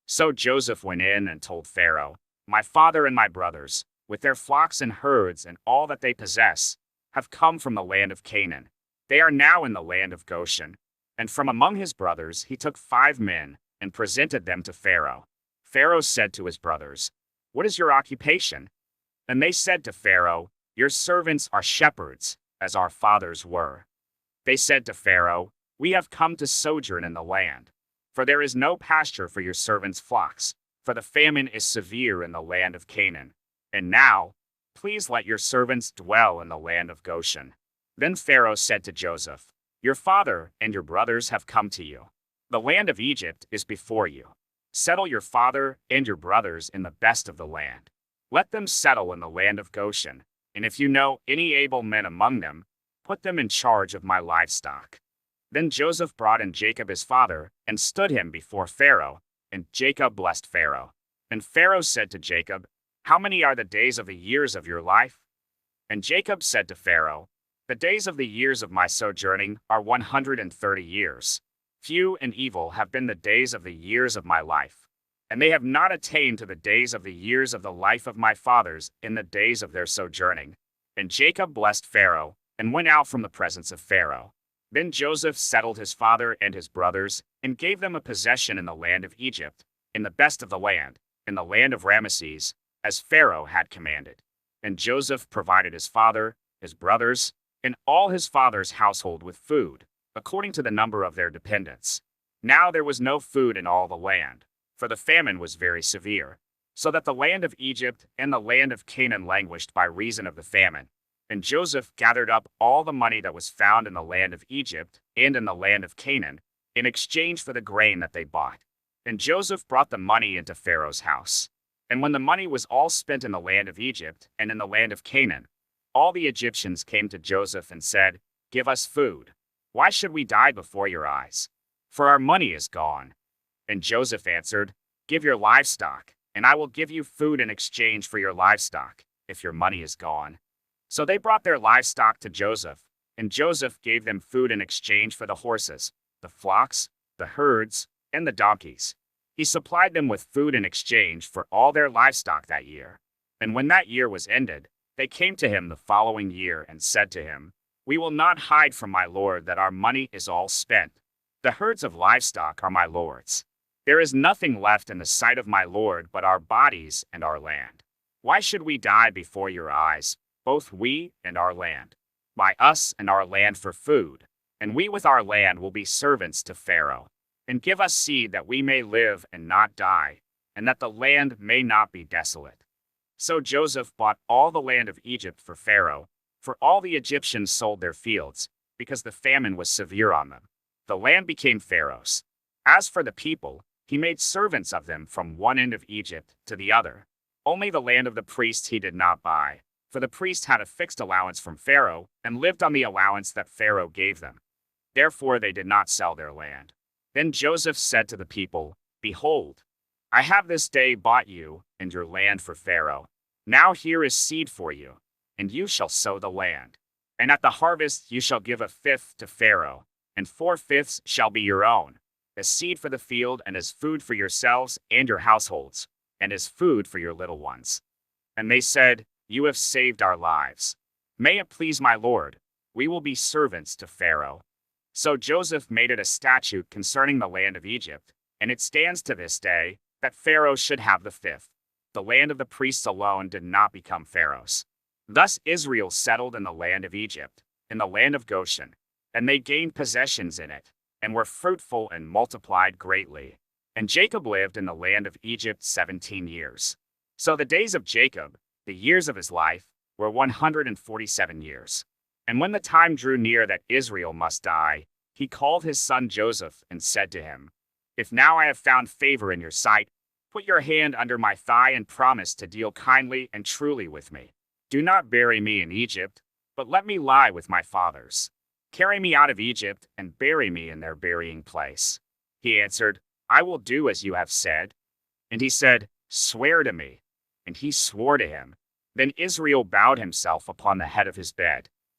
So Joseph went in and told Pharaoh, "My father and my brothers, with their flocks and herds and all that they possess, have come from the land of Canaan. They are now in the land of Goshen." And from among his brothers he took 5 men and presented them to Pharaoh. Pharaoh said to his brothers, "What is your occupation?" And they said to Pharaoh, "Your servants are shepherds, as our fathers were." They said to Pharaoh, "We have come to sojourn in the land. For there is no pasture for your servants' flocks, for the famine is severe in the land of Canaan. And now, please let your servants dwell in the land of Goshen." Then Pharaoh said to Joseph, "Your father and your brothers have come to you. The land of Egypt is before you. Settle your father and your brothers in the best of the land. Let them settle in the land of Goshen, and if you know any able men among them, put them in charge of my livestock." Then Joseph brought in Jacob his father, and stood him before Pharaoh, and Jacob blessed Pharaoh. And Pharaoh said to Jacob, "How many are the days of the years of your life?" And Jacob said to Pharaoh, "The days of the years of my sojourning are 130 years. Few and evil have been the days of the years of my life, and they have not attained to the days of the years of the life of my fathers in the days of their sojourning." And Jacob blessed Pharaoh, and went out from the presence of Pharaoh. Then Joseph settled his father and his brothers, and gave them a possession in the land of Egypt, in the best of the land, in the land of Ramesses, as Pharaoh had commanded. And Joseph provided his father, his brothers, and all his father's household with food, according to the number of their dependents. Now there was no food in all the land, for the famine was very severe, so that the land of Egypt and the land of Canaan languished by reason of the famine. And Joseph gathered up all the money that was found in the land of Egypt and in the land of Canaan, in exchange for the grain that they bought. And Joseph brought the money into Pharaoh's house. And when the money was all spent in the land of Egypt and in the land of Canaan, all the Egyptians came to Joseph and said, "Give us food. Why should we die before your eyes? For our money is gone." And Joseph answered, "Give your livestock, and I will give you food in exchange for your livestock, if your money is gone." So they brought their livestock to Joseph, and Joseph gave them food in exchange for the horses, the flocks, the herds, and the donkeys. He supplied them with food in exchange for all their livestock that year. And when that year was ended, they came to him the following year and said to him, "We will not hide from my lord that our money is all spent. The herds of livestock are my lord's. There is nothing left in the sight of my lord but our bodies and our land. Why should we die before your eyes, both we and our land? Buy us and our land for food, and we with our land will be servants to Pharaoh. And give us seed that we may live and not die, and that the land may not be desolate." So Joseph bought all the land of Egypt for Pharaoh, for all the Egyptians sold their fields, because the famine was severe on them. The land became Pharaoh's. As for the people, he made servants of them from one end of Egypt to the other. Only the land of the priests he did not buy, for the priests had a fixed allowance from Pharaoh, and lived on the allowance that Pharaoh gave them. Therefore they did not sell their land. Then Joseph said to the people, "Behold, I have this day bought you and your land for Pharaoh. Now here is seed for you, and you shall sow the land. And at the harvest you shall give 1/5 to Pharaoh, and 4/5 shall be your own, as seed for the field and as food for yourselves and your households, and as food for your little ones." And they said, "You have saved our lives. May it please my lord, we will be servants to Pharaoh." So Joseph made it a statute concerning the land of Egypt, and it stands to this day, that Pharaoh should have the fifth. The land of the priests alone did not become Pharaoh's. Thus Israel settled in the land of Egypt, in the land of Goshen, and they gained possessions in it, and were fruitful and multiplied greatly. And Jacob lived in the land of Egypt 17 years. So the days of Jacob, the years of his life, were 147 years. And when the time drew near that Israel must die, he called his son Joseph and said to him, "If now I have found favor in your sight, put your hand under my thigh and promise to deal kindly and truly with me. Do not bury me in Egypt, but let me lie with my fathers. Carry me out of Egypt and bury me in their burying place." He answered, "I will do as you have said." And he said, "Swear to me." And he swore to him. Then Israel bowed himself upon the head of his bed.